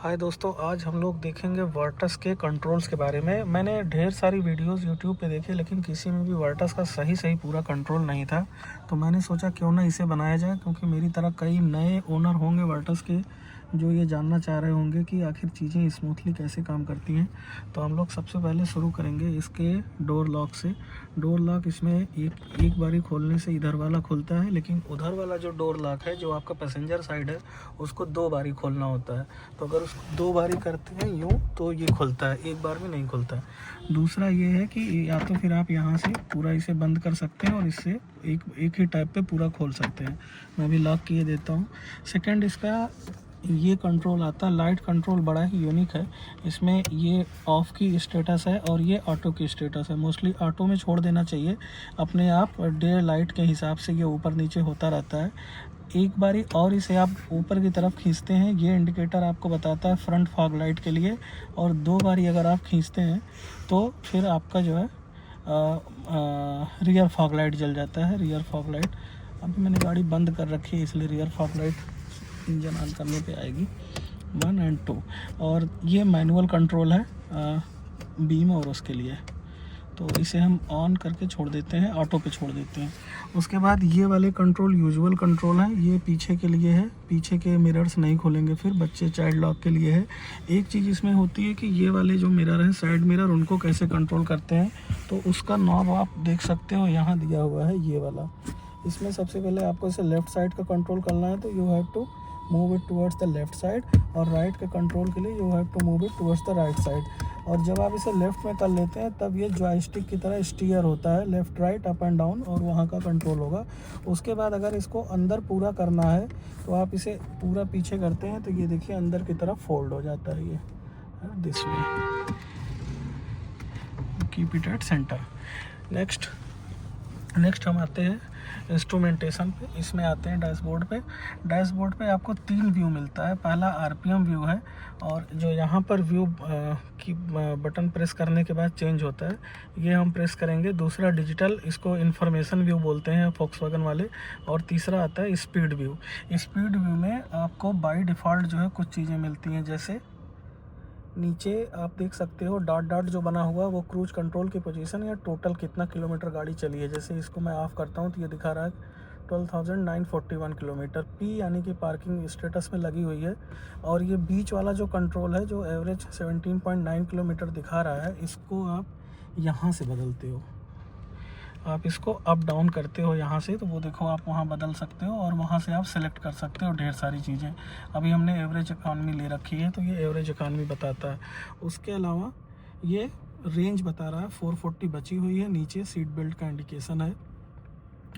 हाय दोस्तों, आज हम लोग देखेंगे वर्टस के कंट्रोल्स के बारे में। मैंने ढेर सारी वीडियोस यूट्यूब पे देखे, लेकिन किसी में भी वर्टस का सही पूरा कंट्रोल नहीं था। तो मैंने सोचा क्यों ना इसे बनाया जाए, क्योंकि मेरी तरह कई नए ओनर होंगे वर्टस के जो ये जानना चाह रहे होंगे कि आखिर चीज़ें स्मूथली कैसे काम करती हैं। तो हम लोग सबसे पहले शुरू करेंगे इसके डोर लॉक से। डोर लॉक इसमें एक बारी खोलने से इधर वाला खुलता है, लेकिन उधर वाला जो डोर लॉक है, जो आपका पैसेंजर साइड है, उसको 2 बारी खोलना होता है। तो अगर उसको 2 बारी करते हैं यूँ तो ये खुलता है, एक बार में नहीं खुलता है। दूसरा ये है कि या तो फिर आप यहाँ से पूरा इसे बंद कर सकते हैं और इससे एक ही टाइप पे पूरा खोल सकते हैं। मैं भी लॉक किए देता हूँ। सेकंड, इसका ये कंट्रोल आता है, लाइट कंट्रोल बड़ा ही यूनिक है। इसमें ये ऑफ़ की स्टेटस है और ये ऑटो की स्टेटस है। मोस्टली ऑटो में छोड़ देना चाहिए, अपने आप डे लाइट के हिसाब से ये ऊपर नीचे होता रहता है। एक बारी और इसे आप ऊपर की तरफ खींचते हैं, ये इंडिकेटर आपको बताता है फ्रंट फॉग लाइट के लिए। और 2 बारी अगर आप खींचते हैं तो फिर आपका जो है रियर फॉग लाइट जल जाता है। रियर फॉग लाइट अभी मैंने गाड़ी बंद कर रखी है, इसलिए rear fog light engine on करने पे आएगी 1 और 2। और ये मैनुअल कंट्रोल है बीम और उसके लिए। तो इसे हम ऑन करके छोड़ देते हैं, ऑटो पे छोड़ देते हैं। उसके बाद ये वाले कंट्रोल यूजुअल कंट्रोल हैं, ये पीछे के लिए है। पीछे के मिरर्स नहीं खोलेंगे, फिर बच्चे चाइल्ड लॉक के लिए है। एक चीज़ इसमें होती है कि ये वाले जो मिरर हैं, साइड मिरर, उनको कैसे कंट्रोल करते हैं, तो उसका नॉब आप देख सकते हो, यहाँ दिया हुआ है ये वाला। इसमें सबसे पहले आपको इसे लेफ़्ट साइड का कंट्रोल करना है, तो you have to move it towards the left side, और राइट के कंट्रोल के लिए you have to move it towards the right side. और जब आप इसे लेफ़्ट में कर लेते हैं तब ये जॉयस्टिक की तरह स्टीयर होता है, left right up and down, और वहाँ का कंट्रोल होगा। उसके बाद अगर इसको अंदर पूरा करना है तो आप इसे पूरा पीछे करते हैं, तो ये देखिए अंदर की तरफ फोल्ड हो जाता है ये this way. Keep it at centre. Next हम आते हैं इंस्ट्रूमेंटेशन पे। इसमें आते हैं डैशबोर्ड पे। डैशबोर्ड पे आपको 3 व्यू मिलता है। पहला आरपीएम व्यू है, और जो यहाँ पर व्यू की बटन प्रेस करने के बाद चेंज होता है, ये हम प्रेस करेंगे। दूसरा डिजिटल, इसको इन्फॉर्मेशन व्यू बोलते हैं वोक्सवैगन वाले। और तीसरा आता है स्पीड व्यू। स्पीड व्यू में आपको बाय डिफ़ॉल्ट जो है कुछ चीज़ें मिलती हैं, जैसे नीचे आप देख सकते हो डॉट जो बना हुआ, वो क्रूज कंट्रोल की पोजीशन या टोटल कितना किलोमीटर गाड़ी चली है। जैसे इसको मैं ऑफ़ करता हूँ तो ये दिखा रहा है 12,941 किलोमीटर। पी यानी कि पार्किंग स्टेटस में लगी हुई है। और ये बीच वाला जो कंट्रोल है, जो एवरेज 17.9 किलोमीटर दिखा रहा है, इसको आप यहाँ से बदलते हो। आप इसको अप डाउन करते हो यहाँ से, तो वो देखो आप वहाँ बदल सकते हो, और वहाँ से आप सेलेक्ट कर सकते हो ढेर सारी चीज़ें। अभी हमने एवरेज इकॉनमी ले रखी है, तो ये एवरेज इकॉनमी बताता है। उसके अलावा ये रेंज बता रहा है 440 बची हुई है। नीचे सीट बेल्ट का इंडिकेशन है।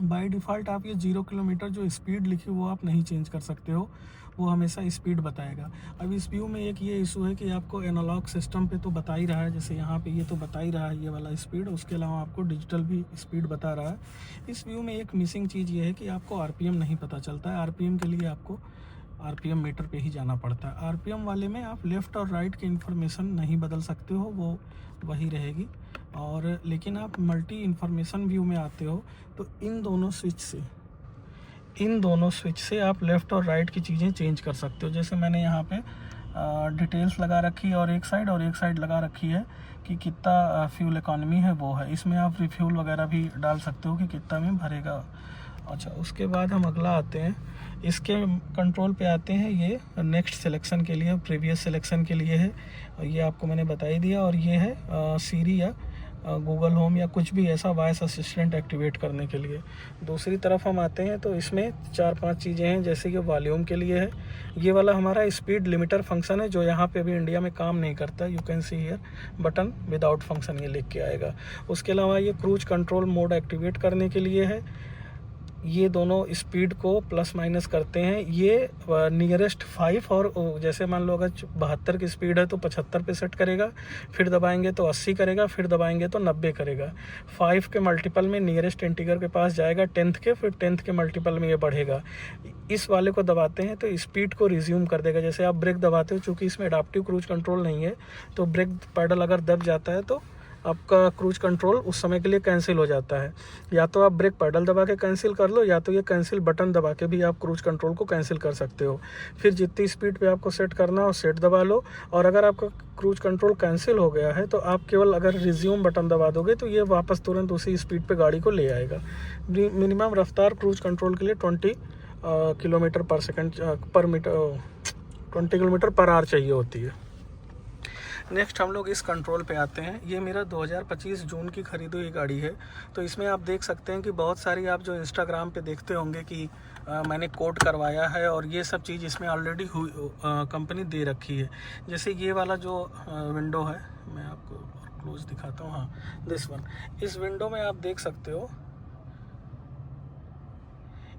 बाय डिफ़ॉल्ट आप ये 0 किलोमीटर जो स्पीड लिखी वो आप नहीं चेंज कर सकते हो, वो हमेशा स्पीड बताएगा। अब इस व्यू में एक ये इशू है कि आपको एनालॉग सिस्टम पे तो बता ही रहा है, जैसे यहाँ पे ये तो बता ही रहा है ये वाला स्पीड। उसके अलावा आपको डिजिटल भी स्पीड बता रहा है। इस व्यू में एक मिसिंग चीज़ ये है कि आपको आरपीएम नहीं पता चलता है। आरपीएम के लिए आपको आरपीएम मीटर पे ही जाना पड़ता है। आरपीएम वाले में आप लेफ़्ट और राइट की इन्फॉर्मेशन नहीं बदल सकते हो, वो वही रहेगी। और लेकिन आप मल्टी इन्फॉर्मेशन व्यू में आते हो, तो इन दोनों स्विच से आप लेफ़्ट और राइट की चीज़ें चेंज कर सकते हो। जैसे मैंने यहाँ पे डिटेल्स लगा रखी है, और एक साइड लगा रखी है कि कितना फ्यूल इकॉनमी है वो है। इसमें आप रिफ्यूल वगैरह भी डाल सकते हो कि कितना में भरेगा। अच्छा, उसके बाद हम अगला आते हैं, इसके कंट्रोल पे आते हैं। ये नेक्स्ट सिलेक्शन के लिए, प्रीवियस सिलेक्शन के लिए है, ये आपको मैंने बता ही दिया। और ये है सीरी या गूगल होम या कुछ भी ऐसा वॉइस असिस्टेंट एक्टिवेट करने के लिए। दूसरी तरफ हम आते हैं तो इसमें 4-5 चीज़ें हैं, जैसे कि वॉल्यूम के लिए है। ये वाला हमारा स्पीड लिमिटर फंक्शन है, जो यहाँ पे अभी इंडिया में काम नहीं करता। You can see here button without function, ये लिख के आएगा। उसके अलावा ये क्रूज कंट्रोल मोड एक्टिवेट करने के लिए है। ये दोनों स्पीड को प्लस माइनस करते हैं। ये नियरेस्ट 5, और जैसे मान लो अगर 72 की स्पीड है तो 75 पे सेट करेगा, फिर दबाएंगे तो 80 करेगा, फिर दबाएंगे तो 90 करेगा। 5 के मल्टीपल में नियरेस्ट इंटीगर के पास जाएगा 10th के, फिर 10th के मल्टीपल में ये बढ़ेगा। इस वाले को दबाते हैं तो स्पीड को रिज्यूम कर देगा। जैसे आप ब्रेक दबाते हो, चूँकि इसमें एडाप्टिव क्रूज कंट्रोल नहीं है, तो ब्रेक पैडल अगर दब जाता है तो आपका क्रूज कंट्रोल उस समय के लिए कैंसिल हो जाता है। या तो आप ब्रेक पैडल दबा के कैंसिल कर लो, या तो ये कैंसिल बटन दबा के भी आप क्रूज कंट्रोल को कैंसिल कर सकते हो। फिर जितनी स्पीड पे आपको सेट करना हो सेट दबा लो, और अगर आपका क्रूज कंट्रोल कैंसिल हो गया है तो आप केवल अगर रिज्यूम बटन दबा दोगे तो ये वापस तुरंत उसी स्पीड पे गाड़ी को ले आएगा। मिनिमम रफ्तार क्रूज कंट्रोल के लिए 20 किलोमीटर पर सेकंड पर मीटर 20 किलोमीटर पर आवर चाहिए होती है। नेक्स्ट हम लोग इस कंट्रोल पे आते हैं। ये मेरा 2025 जून की खरीदी हुई गाड़ी है। तो इसमें आप देख सकते हैं कि बहुत सारी आप जो इंस्टाग्राम पे देखते होंगे कि मैंने कोड करवाया है और ये सब चीज़ इसमें ऑलरेडी कंपनी दे रखी है। जैसे ये वाला जो विंडो है, मैं आपको क्लोज दिखाता हूँ, हाँ दिस वन। इस विंडो में आप देख सकते हो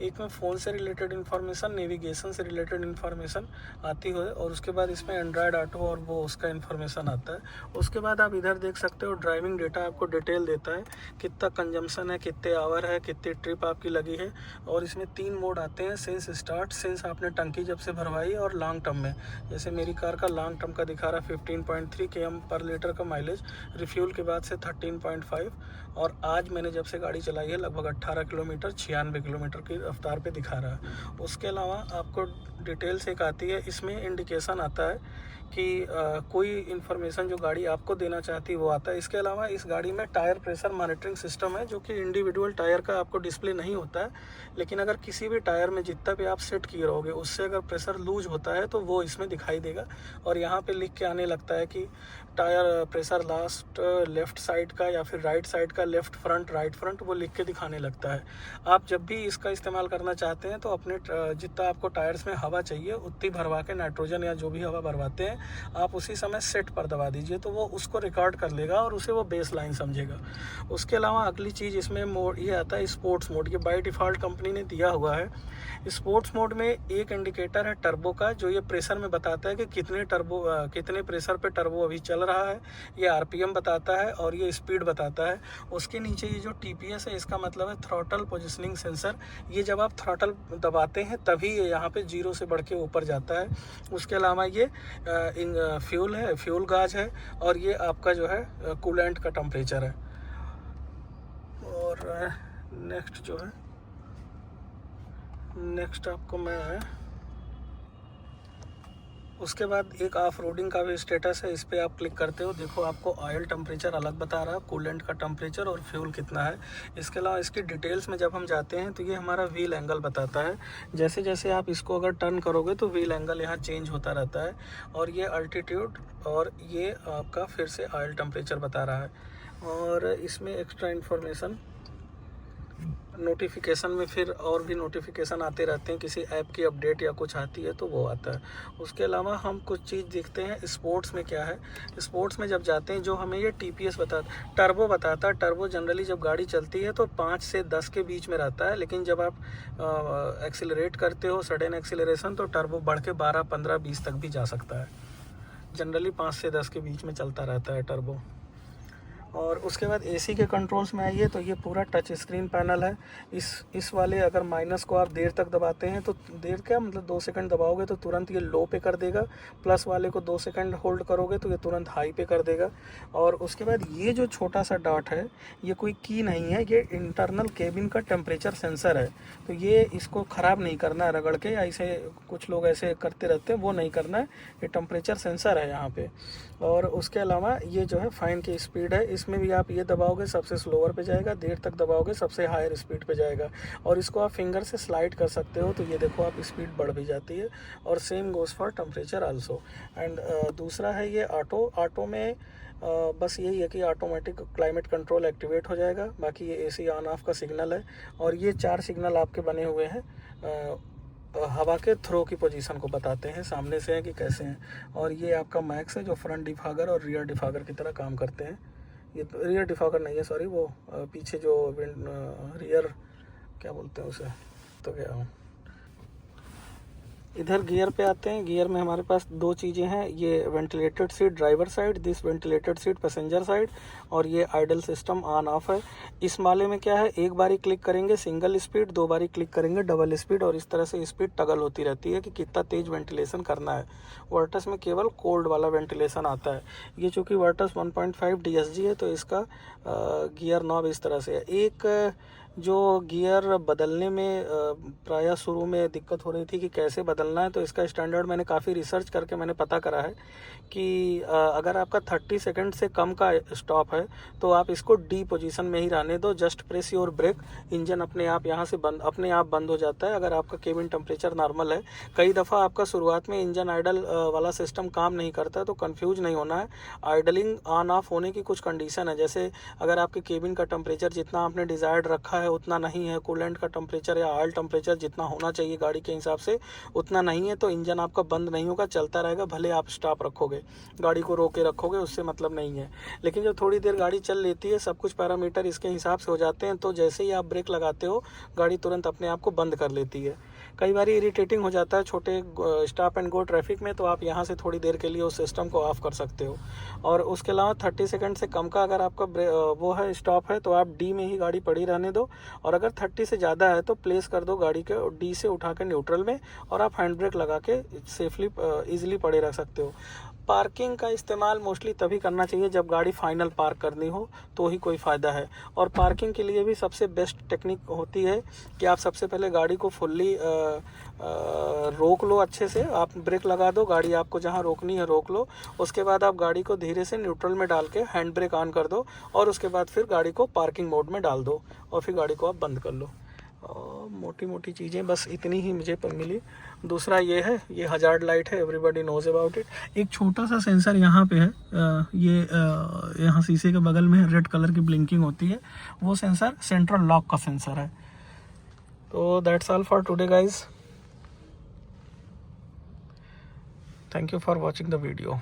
एक में फ़ोन से रिलेटेड इन्फॉर्मेशन, नेविगेशन से रिलेटेड इन्फॉर्मेशन आती है, और उसके बाद इसमें एंड्रॉयड ऑटो और वो उसका इन्फॉर्मेशन आता है। उसके बाद आप इधर देख सकते हो ड्राइविंग डेटा आपको डिटेल देता है, कितना कंजम्पशन है, कितने आवर है, कितनी ट्रिप आपकी लगी है। और इसमें 3 मोड आते हैं, सिंस स्टार्ट, सिंस आपने टंकी जब से भरवाई, और लॉन्ग टर्म में। जैसे मेरी कार का लॉन्ग टर्म का दिखा रहा है 15.3 km पर लीटर का माइलेज, रिफ्यूल के बाद से 13.5, और आज मैंने जब से गाड़ी चलाई है लगभग 18 किलोमीटर 96 किलोमीटर की रफ्तार पे दिखा रहा है। उसके अलावा आपको डिटेल्स एक आती है, इसमें इंडिकेशन आता है कि कोई इन्फॉर्मेशन जो गाड़ी आपको देना चाहती है वो आता है। इसके अलावा इस गाड़ी में टायर प्रेशर मॉनिटरिंग सिस्टम है, जो कि इंडिविजुअल टायर का आपको डिस्प्ले नहीं होता है, लेकिन अगर किसी भी टायर में जितना भी आप सेट किए रहोगे उससे अगर प्रेशर लूज होता है तो वो इसमें दिखाई देगा। और यहाँ पे लिख के आने लगता है कि tyre pressure last left side का या फिर राइट साइड का, लेफ्ट फ्रंट राइट फ्रंट, वो लिख के दिखाने लगता है। आप जब भी इसका इस्तेमाल करना चाहते हैं तो अपने जितना आपको टायर्स में हवा चाहिए उतनी भरवा के, नाइट्रोजन या जो भी हवा भरवाते हैं आप उसी समय सेट पर दबा दीजिए, तो वो उसको रिकॉर्ड कर लेगा और उसे वो बेस लाइन समझेगा। उसके अलावा अगली चीज़ इसमें मोड ये आता है स्पोर्ट्स मोड। ये बाय डिफ़ॉल्ट कंपनी ने दिया हुआ है। स्पोर्ट्स मोड में एक इंडिकेटर है टर्बो का, जो ये प्रेशर में बताता है कि कितने प्रेशर पे टर्बो अभी चल रहा है। ये आरपीएम बताता है और ये स्पीड बताता है। उसके नीचे ये जो टीपीएस है, इसका मतलब है थ्रॉटल पोजिशनिंग सेंसर। ये जब आप थ्रॉटल दबाते हैं तभी ये यहाँ पे 0 से बढ़ के ऊपर जाता है। उसके अलावा ये फ्यूल है, फ्यूल गाज है, और ये आपका जो है कूलेंट का टेम्परेचर है। और नेक्स्ट आपको मैं उसके बाद एक ऑफ रोडिंग का भी स्टेटस है, इस पर आप क्लिक करते हो, देखो आपको ऑयल टेम्परेचर अलग बता रहा है, कूलेंट का टेम्परेचर और फ्यूल कितना है। इसके अलावा इसकी डिटेल्स में जब हम जाते हैं तो ये हमारा व्हील एंगल बताता है। जैसे जैसे आप इसको अगर टर्न करोगे तो व्हील एंगल यहाँ चेंज होता रहता है। और ये अल्टीट्यूड, और ये आपका फिर से ऑयल टेम्परेचर बता रहा है। और इसमें एक्स्ट्रा इन्फॉर्मेशन, नोटिफिकेशन में फिर और भी नोटिफिकेशन आते रहते हैं, किसी ऐप की अपडेट या कुछ आती है तो वो आता है। उसके अलावा हम कुछ चीज़ देखते हैं स्पोर्ट्स में क्या है। स्पोर्ट्स में जब जाते हैं जो हमें ये टीपीएस बताता, टर्बो बताता है। टर्बो जनरली जब गाड़ी चलती है तो 5 से 10 के बीच में रहता है, लेकिन जब आप एक्सीलरेट करते हो सडन एक्सीलरेशन तो टर्बो बढ़ के 12, 15, 20 तक भी जा सकता है। जनरली 5 से 10 के बीच में चलता रहता है टर्बो। और उसके बाद एसी के कंट्रोल्स में आइए तो ये पूरा टच स्क्रीन पैनल है। इस वाले अगर माइनस को आप देर तक दबाते हैं तो देर क्या मतलब 2 सेकंड दबाओगे तो तुरंत ये लो पे कर देगा। प्लस वाले को 2 सेकंड होल्ड करोगे तो ये तुरंत हाई पे कर देगा। और उसके बाद ये जो छोटा सा डॉट है ये कोई की नहीं है, ये इंटरनल केबिन का टेम्परेचर सेंसर है। तो ये इसको ख़राब नहीं करना है रगड़ के, ऐसे कुछ लोग ऐसे करते रहते हैं, वो नहीं करना है। ये टेम्परेचर सेंसर है यहाँ पे। और उसके अलावा ये जो है फाइन की स्पीड है, इसमें भी आप ये दबाओगे सबसे स्लोअर पे जाएगा, देर तक दबाओगे सबसे हायर स्पीड पे जाएगा। और इसको आप फिंगर से स्लाइड कर सकते हो तो ये देखो आप स्पीड बढ़ भी जाती है। और same goes for temperature also. And दूसरा है ये ऑटो में बस यही है कि ऑटोमेटिक क्लाइमेट कंट्रोल एक्टिवेट हो जाएगा। बाकी ये एसी ऑन ऑफ का सिग्नल है। और ये 4 सिग्नल आपके बने हुए हैं, हवा के थ्रो की पोजीशन को बताते हैं, सामने से है कि कैसे हैं। और ये आपका मैक्स है जो फ्रंट डिफागर और रियर डिफागर की तरह काम करते हैं। ये रियर डिफागर नहीं है, सॉरी, वो पीछे जो रियर क्या बोलते हैं उसे, तो क्या इधर गियर पे आते हैं। गियर में हमारे पास दो चीज़ें हैं, ये ventilated seat driver side, this ventilated seat passenger side, और ये आइडल सिस्टम ऑन ऑफ है। इस माले में क्या है, एक बारी क्लिक करेंगे सिंगल स्पीड, दो बारी क्लिक करेंगे डबल स्पीड, और इस तरह से स्पीड टगल होती रहती है कि कितना तेज वेंटिलेशन करना है। वर्टस में केवल कोल्ड वाला वेंटिलेशन आता है। ये चूँकि वर्टस 1.5 DSG है, तो इसका गियर नॉब इस तरह से है। एक जो गियर बदलने में प्रायः शुरू में दिक्कत हो रही थी कि कैसे बदलना है, तो इसका स्टैंडर्ड मैंने काफ़ी रिसर्च करके मैंने पता करा है कि अगर आपका 30 सेकंड से कम का स्टॉप है तो आप इसको डी पोजीशन में ही रहने दो। Just press your brake, engine अपने आप यहाँ से अपने आप बंद हो जाता है अगर आपका केबिन टेम्परेचर नॉर्मल है। कई दफ़ा आपका शुरुआत में इंजन आइडल वाला सिस्टम काम नहीं करता है, तो कंफ्यूज नहीं होना है। आइडलिंग ऑन ऑफ होने की कुछ कंडीशन है, जैसे अगर आपके केबिन का टेम्परेचर जितना आपने डिज़ायर्ड रखा है उतना नहीं है, कूलेंट का टेम्परेचर या ऑयल टेम्परेचर जितना होना चाहिए गाड़ी के हिसाब से उतना नहीं है, तो इंजन आपका बंद नहीं होगा, चलता रहेगा। भले आप स्टॉप रखोगे, गाड़ी को रोके रखोगे, उससे मतलब नहीं है। लेकिन जब थोड़ी देर गाड़ी चल लेती है, सब कुछ पैरामीटर इसके हिसाब से हो जाते हैं, तो जैसे ही आप ब्रेक लगाते हो गाड़ी तुरंत अपने आप को बंद कर लेती है। कई बार इरिटेटिंग हो जाता है छोटे स्टॉप एंड गो ट्रैफिक में, तो आप यहाँ से थोड़ी देर के लिए उस सिस्टम को ऑफ कर सकते हो। और उसके अलावा 30 सेकंड से कम का अगर आपका वो है स्टॉप है, तो आप डी में ही गाड़ी पड़ी रहने दो, और अगर 30 से ज़्यादा है तो प्लेस कर दो गाड़ी के डी से उठा के न्यूट्रल में, और आप हैंड ब्रेक लगा के सेफली ईजिली पड़े रह सकते हो। पार्किंग का इस्तेमाल मोस्टली तभी करना चाहिए जब गाड़ी फाइनल पार्क करनी हो, तो ही कोई फ़ायदा है। और पार्किंग के लिए भी सबसे बेस्ट टेक्निक होती है कि आप सबसे पहले गाड़ी को फुल्ली रोक लो, अच्छे से आप ब्रेक लगा दो, गाड़ी आपको जहां रोकनी है रोक लो। उसके बाद आप गाड़ी को धीरे से न्यूट्रल में डाल के हैंड ब्रेक ऑन कर दो, और उसके बाद फिर गाड़ी को पार्किंग मोड में डाल दो, और फिर गाड़ी को आप बंद कर लो। मोटी मोटी चीज़ें बस इतनी ही मुझे मिली। दूसरा ये है, ये हजार्ड लाइट है, एवरीबॉडी नोज अबाउट इट। एक छोटा सा सेंसर यहाँ पे है, ये यहाँ शीशे के बगल में रेड कलर की ब्लिंकिंग होती है, वो सेंसर सेंट्रल लॉक का सेंसर है। तो that's all for today guys, thank you for watching the video.